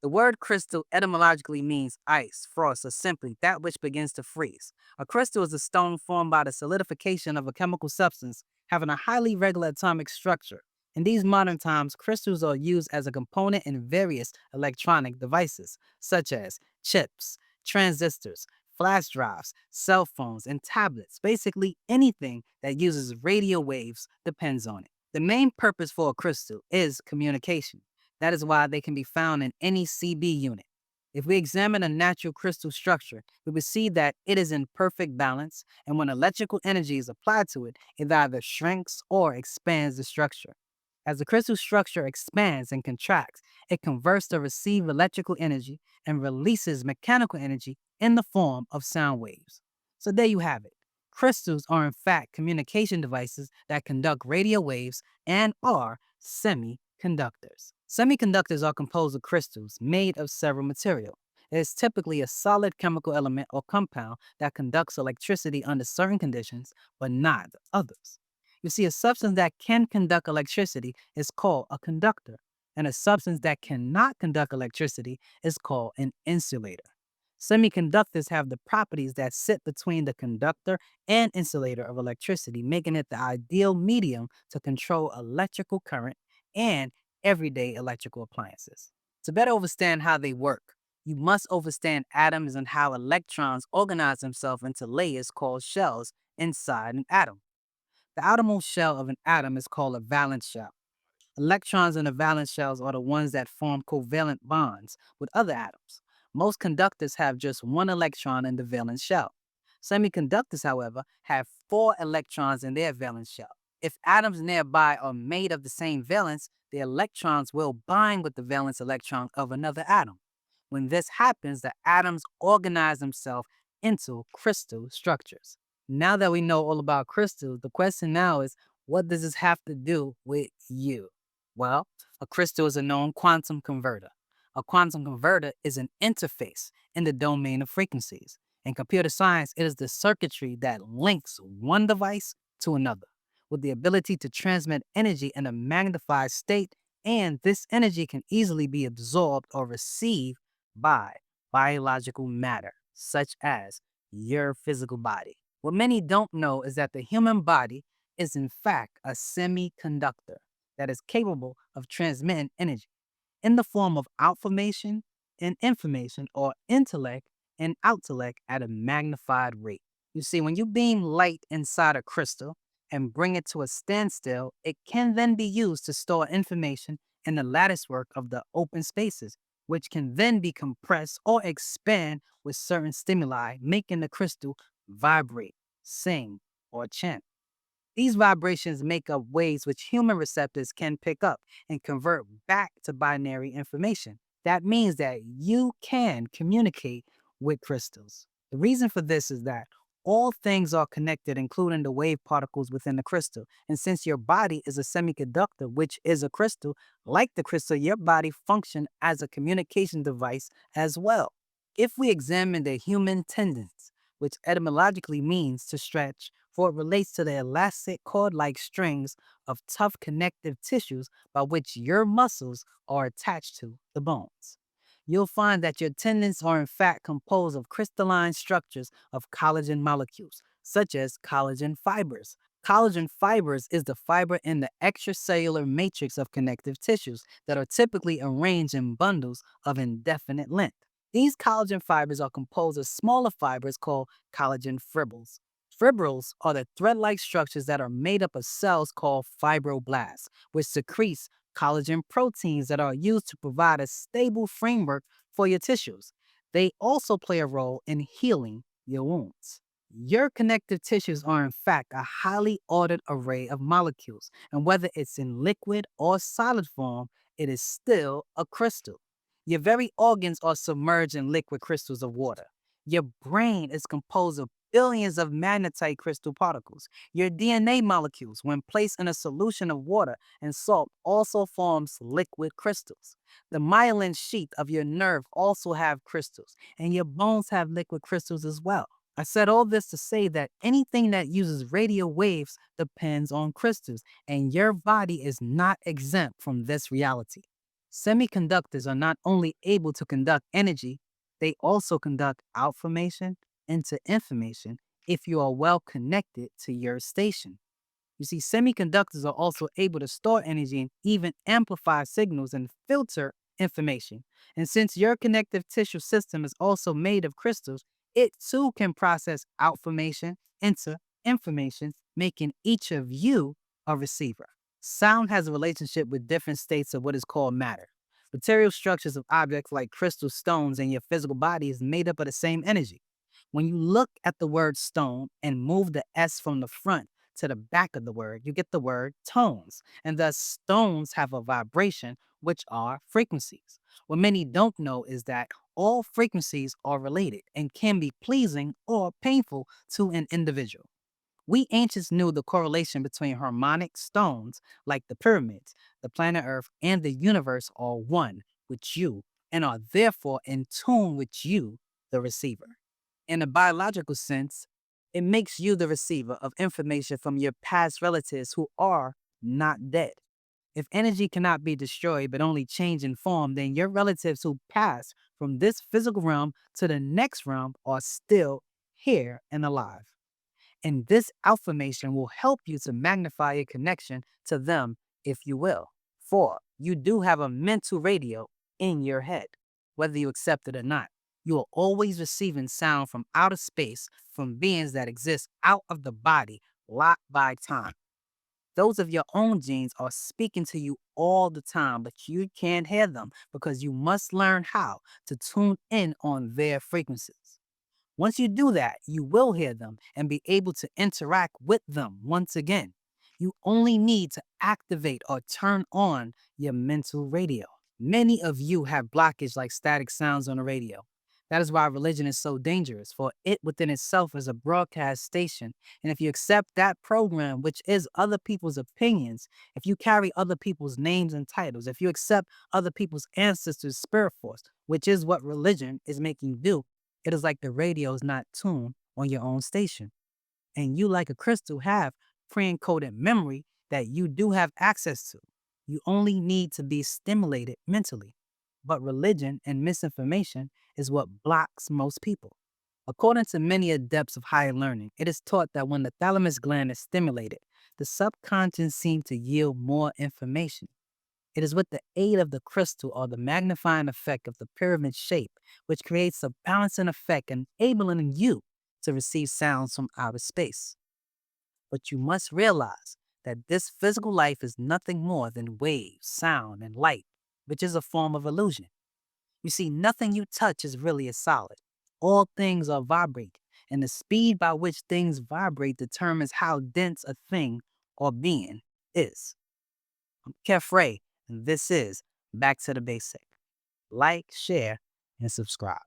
The word crystal etymologically means ice, frost, or simply that which begins to freeze. A crystal is a stone formed by the solidification of a chemical substance having a highly regular atomic structure. In these modern times, crystals are used as a component in various electronic devices, such as chips, transistors, flash drives, cell phones, and tablets. Basically, anything that uses radio waves depends on it. The main purpose for a crystal is communication. That is why they can be found in any CB unit. If we examine a natural crystal structure, we will see that it is in perfect balance, and when electrical energy is applied to it, it either shrinks or expands the structure. As the crystal structure expands and contracts, it converts the received electrical energy and releases mechanical energy in the form of sound waves. So there you have it. Crystals are in fact communication devices that conduct radio waves and are semiconductors. Semiconductors are composed of crystals made of several material. It is typically a solid chemical element or compound that conducts electricity under certain conditions, but not others. You see, a substance that can conduct electricity is called a conductor, and a substance that cannot conduct electricity is called an insulator. Semiconductors have the properties that sit between the conductor and insulator of electricity, making it the ideal medium to control electrical current and everyday electrical appliances. To better understand how they work, you must understand atoms and how electrons organize themselves into layers called shells inside an atom. The outermost shell of an atom is called a valence shell. Electrons in the valence shells are the ones that form covalent bonds with other atoms. Most conductors have just one electron in the valence shell. Semiconductors, however, have four electrons in their valence shell. If atoms nearby are made of the same valence, the electrons will bind with the valence electron of another atom. When this happens, the atoms organize themselves into crystal structures. Now that we know all about crystals, the question now is, what does this have to do with you? Well, a crystal is a known quantum converter. A quantum converter is an interface in the domain of frequencies. In computer science, it is the circuitry that links one device to another with the ability to transmit energy in a magnified state, and this energy can easily be absorbed or received by biological matter, such as your physical body. What many don't know is that the human body is, in fact, a semiconductor that is capable of transmitting energy in the form of outformation and information, or intellect and outellect at a magnified rate. You see, when you beam light inside a crystal and bring it to a standstill, it can then be used to store information in the latticework of the open spaces, which can then be compressed or expand with certain stimuli, making the crystal vibrate, sing, or chant. These vibrations make up waves which human receptors can pick up and convert back to binary information. That means that you can communicate with crystals. The reason for this is that all things are connected, including the wave particles within the crystal. And since your body is a semiconductor, which is a crystal, like the crystal, your body functions as a communication device as well. If we examine the human tendons, which etymologically means to stretch, for it relates to the elastic cord like strings of tough connective tissues by which your muscles are attached to the bones. You'll find that your tendons are in fact composed of crystalline structures of collagen molecules, such as collagen fibers. Collagen fibers is the fiber in the extracellular matrix of connective tissues that are typically arranged in bundles of indefinite length. These collagen fibers are composed of smaller fibers called collagen fibrils. Fibrils are the thread-like structures that are made up of cells called fibroblasts, which secretes collagen proteins that are used to provide a stable framework for your tissues. They also play a role in healing your wounds. Your connective tissues are, in fact, a highly ordered array of molecules, and whether it's in liquid or solid form, it is still a crystal. Your very organs are submerged in liquid crystals of water. Your brain is composed of billions of magnetite crystal particles. Your DNA molecules, when placed in a solution of water and salt, also forms liquid crystals. The myelin sheath of your nerve also have crystals, and your bones have liquid crystals as well. I said all this to say that anything that uses radio waves depends on crystals, and your body is not exempt from this reality. Semiconductors are not only able to conduct energy, they also conduct information into information if you are well connected to your station. You see, semiconductors are also able to store energy and even amplify signals and filter information. And since your connective tissue system is also made of crystals, it too can process information into information, making each of you a receiver. Sound has a relationship with different states of what is called matter. Material structures of objects like crystal stones in your physical body is made up of the same energy. When you look at the word stone and move the S from the front to the back of the word, you get the word tones. And thus, stones have a vibration, which are frequencies. What many don't know is that all frequencies are related and can be pleasing or painful to an individual. We ancients knew the correlation between harmonic stones like the pyramids, the planet Earth, and the universe are one with you and are therefore in tune with you, the receiver. In a biological sense, it makes you the receiver of information from your past relatives who are not dead. If energy cannot be destroyed but only change in form, then your relatives who passed from this physical realm to the next realm are still here and alive. And this affirmation will help you to magnify your connection to them, if you will. For you do have a mental radio in your head, whether you accept it or not. You are always receiving sound from outer space from beings that exist out of the body, locked by time. Those of your own genes are speaking to you all the time, but you can't hear them because you must learn how to tune in on their frequencies. Once you do that, you will hear them and be able to interact with them once again. You only need to activate or turn on your mental radio. Many of you have blockage like static sounds on the radio. That is why religion is so dangerous, for it within itself is a broadcast station. And if you accept that program, which is other people's opinions, if you carry other people's names and titles, if you accept other people's ancestors' spirit force, which is what religion is making you do, it is like the radio is not tuned on your own station. And you, like a crystal, have pre-encoded memory that you do have access to. You only need to be stimulated mentally. But religion and misinformation is what blocks most people. According to many adepts of higher learning, it is taught that when the thalamus gland is stimulated, the subconscious seems to yield more information. It is with the aid of the crystal or the magnifying effect of the pyramid shape, which creates a balancing effect, enabling you to receive sounds from outer space. But you must realize that this physical life is nothing more than waves, sound, and light, which is a form of illusion. You see, nothing you touch is really a solid. All things are vibrating, and the speed by which things vibrate determines how dense a thing or being is. I'm Kef, and this is Back to the Basic. Like, share, and subscribe.